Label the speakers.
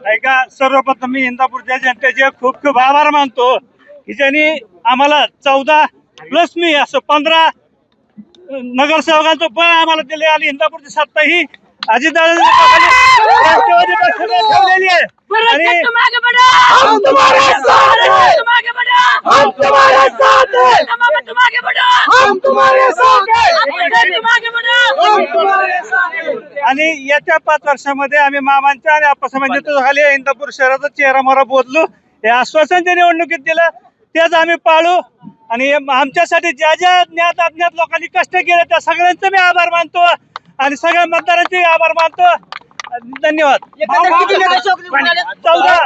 Speaker 1: ऐका, सर्वप्रथम मी इंदापूरच्या जनतेचे खूप खूप आभार मानतो की ज्यांनी आम्हाला 14 + मी असं 15 नगरसेवकांचं बळ आम्हाला दिले आणि इंदापूरची सत्ता ही अजितदादांच्या राष्ट्रवादी पक्षाने ठेवलेली आहे आणि आणि येत्या 5 वर्षामध्ये आम्ही मामांच्या आणि आप्पासाहेबांच्या नेतृत्वाखाली इंदापूर शहराचा चेहरा मोहरा बदलू हे आश्वासन त्यांनी निवडणुकीत दिलं तेच आम्ही पाळू आणि आमच्यासाठी ज्या ज्या ज्ञात अज्ञात लोकांनी कष्ट केले त्या सगळ्यांचे मी आभार मानतो आणि सगळ्या मतदारांचे आभार मानतो. धन्यवाद. 14